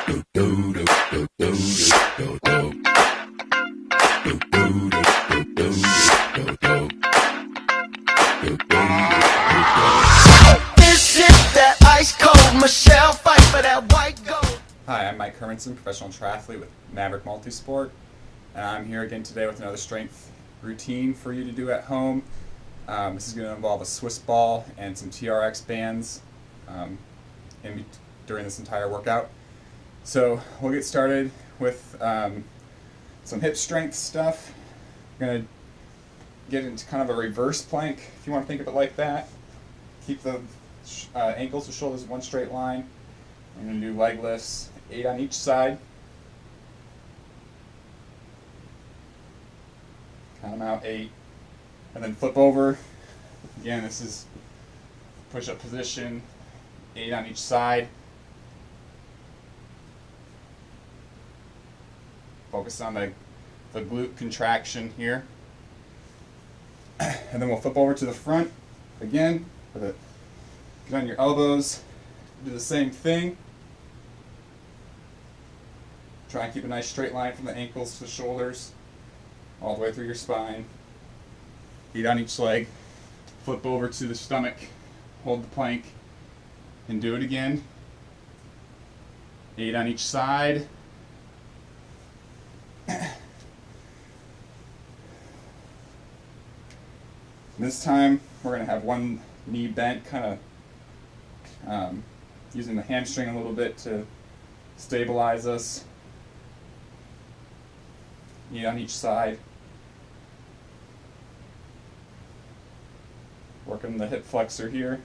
Hi, I'm Hermanson, professional triathlete with Maverick Multisport, and I'm here again today with another strength routine for you to do at home. This is going to involve a Swiss ball and some TRX bands during this entire workout. So we'll get started with some hip strength stuff. We're going to get into kind of a reverse plank, if you want to think of it like that. Keep the ankles to shoulders in one straight line. I'm going to do leg lifts, 8 on each side. Count them out, 8. And then flip over. Again, this is push-up position, 8 on each side. Focus on the glute contraction here. And then we'll flip over to the front again. Get on your elbows, do the same thing. Try and keep a nice straight line from the ankles to the shoulders, all the way through your spine. 8 on each leg. Flip over to the stomach, hold the plank, and do it again. 8 on each side. This time we're going to have one knee bent, kind of using the hamstring a little bit to stabilize us. 8 on each side. Working the hip flexor here.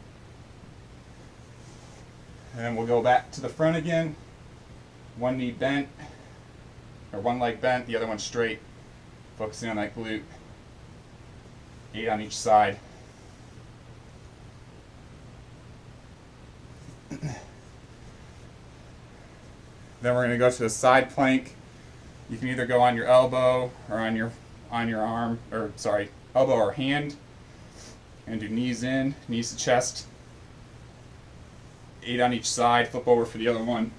And then we'll go back to the front again. One knee bent, or one leg bent, the other one straight. Focusing on that glute. 8 on each side. Then we're going to go to a side plank. You can either go on your elbow or on your arm, or sorry, elbow or hand, and do knees in, knees to chest. 8 on each side. Flip over for the other one,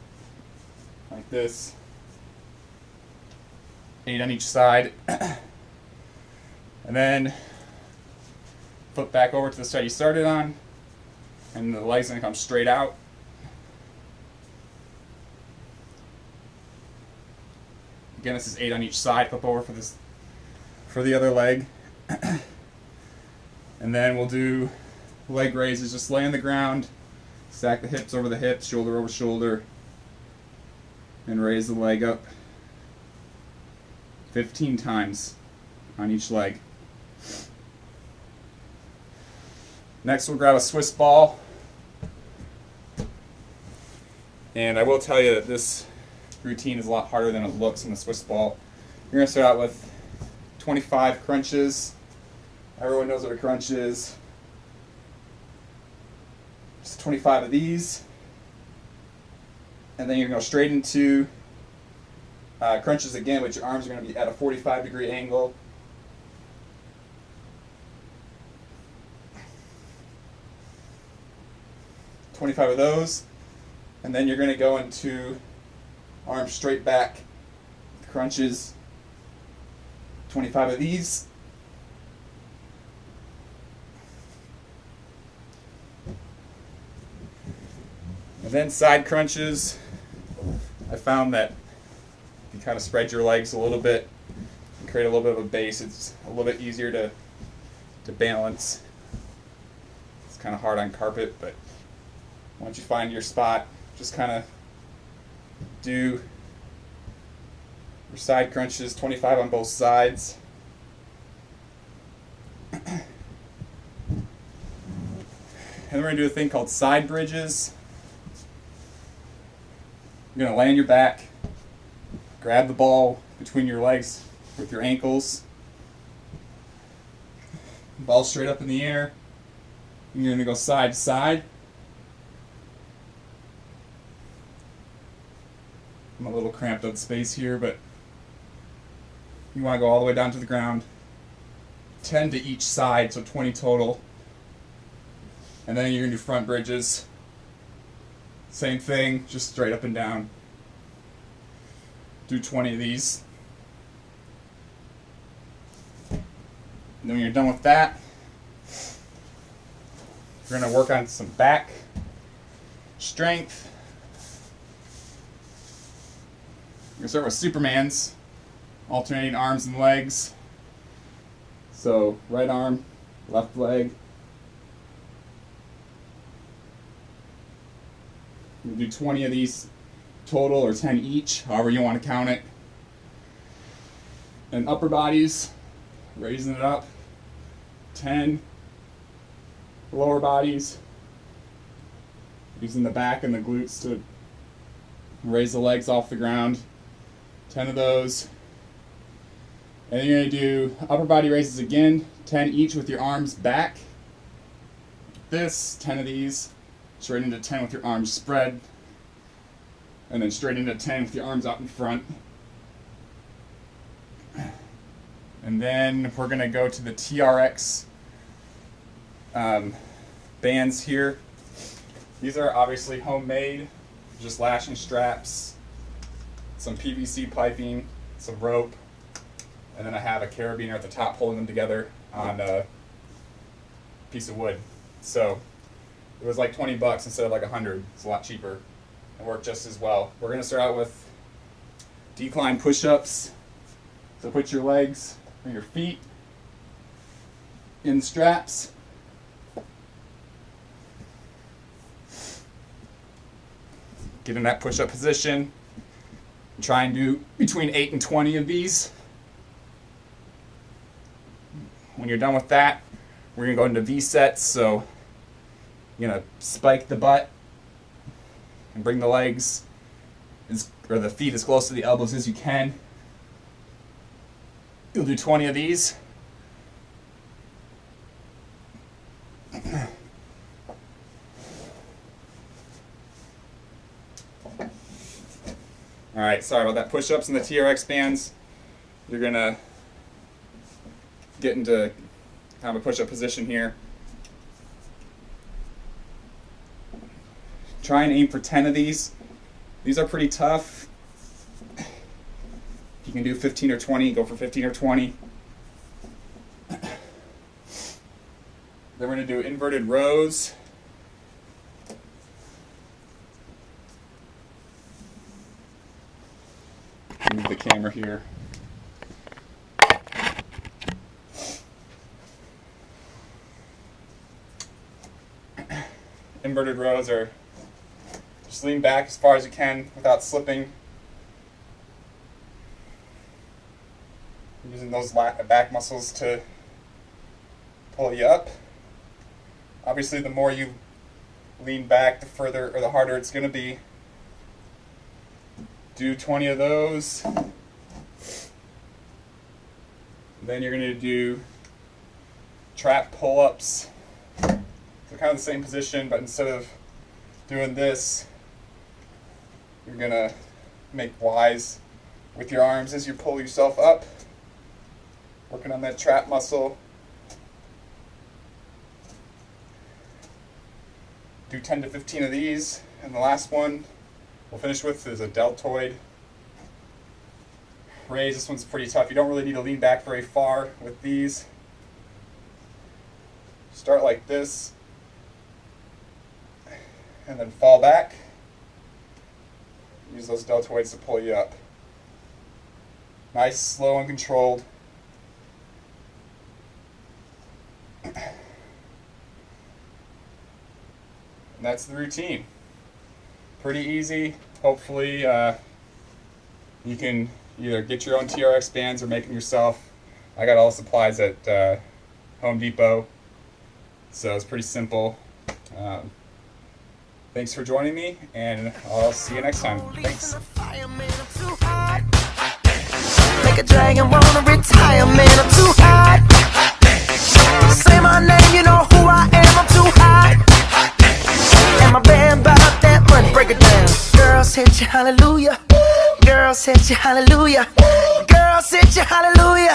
like this. 8 on each side, and then flip back over to the side you started on, and the leg's going to come straight out. Again, this is 8 on each side. Flip over for the other leg. And then we'll do leg raises. Just lay on the ground, stack the hips over the hips, shoulder over shoulder, and raise the leg up 15 times on each leg. Next, we'll grab a Swiss ball. And I will tell you that this routine is a lot harder than it looks in the Swiss ball. You're going to start out with 25 crunches. Everyone knows what a crunch is. Just 25 of these. And then you're going to go straight into crunches again, but your arms are going to be at a 45-degree angle. $25 of those. And then you're going to go into arms straight back crunches. 25 of these. And then side crunches. I found that if you kind of spread your legs a little bit and create a little bit of a base, it's a little bit easier to balance. It's kind of hard on carpet, but once you find your spot, just kind of do your side crunches, 25 on both sides. And then we're going to do a thing called side bridges. You're going to lay on your back, grab the ball between your legs with your ankles, ball straight up in the air. You're going to go side to side. I'm a little cramped on space here, but you want to go all the way down to the ground. 10 to each side, so 20 total. And then you're going to do front bridges. Same thing, just straight up and down. Do 20 of these. And then when you're done with that, we're going to work on some back strength. We're going to start with Superman's, alternating arms and legs. So right arm, left leg. We'll do 20 of these total, or 10 each, however you want to count it. And upper bodies, raising it up, 10. Lower bodies, using the back and the glutes to raise the legs off the ground, 10 of those. And then you're going to do upper body raises again, 10 each with your arms back. This, 10 of these, straight into 10 with your arms spread, and then straight into 10 with your arms out in front. And then we're going to go to the TRX bands here. These are obviously homemade, just lashing straps, some PVC piping, some rope, and then I have a carabiner at the top holding them together on a piece of wood. So it was like 20 bucks instead of like 100. It's a lot cheaper and worked just as well. We're going to start out with decline push-ups. So put your legs or your feet in straps. Get in that push-up position. Try and do between 8 and 20 of these. When you're done with that, we're going to go into V-sets. So you're going to spike the butt and bring the legs or the feet as close to the elbows as you can. You'll do 20 of these. Alright, sorry about that. Push-ups and the TRX bands. You're going to get into kind of a push-up position here. Try and aim for 10 of these. These are pretty tough. If you can do 15 or 20, go for 15 or 20. Then we're going to do inverted rows. Move the camera here. Inverted rows are just lean back as far as you can without slipping. Using those back muscles to pull you up. Obviously, the more you lean back, the further or the harder it's going to be. Do 20 of those. Then you're going to do trap pull-ups. So kind of the same position, but instead of doing this, you're going to make Ys with your arms as you pull yourself up. Working on that trap muscle. Do 10 to 15 of these. And the last one we'll finish with is a deltoid raise. This one's pretty tough. You don't really need to lean back very far with these. Start like this and then fall back. Use those deltoids to pull you up. Nice, slow, and controlled. And that's the routine. Pretty easy. Hopefully you can either get your own TRX bands or make them yourself. I got all the supplies at Home Depot, so it's pretty simple. Thanks for joining me, and I'll see you next time. Thanks. Make a dragon wanna retire, man, I'm too hot. Say my name, you know who I am, I'm too hot. And my band about that money, break it down. Girls hit you, hallelujah. Girls hit you, hallelujah. Girls hit you, hallelujah.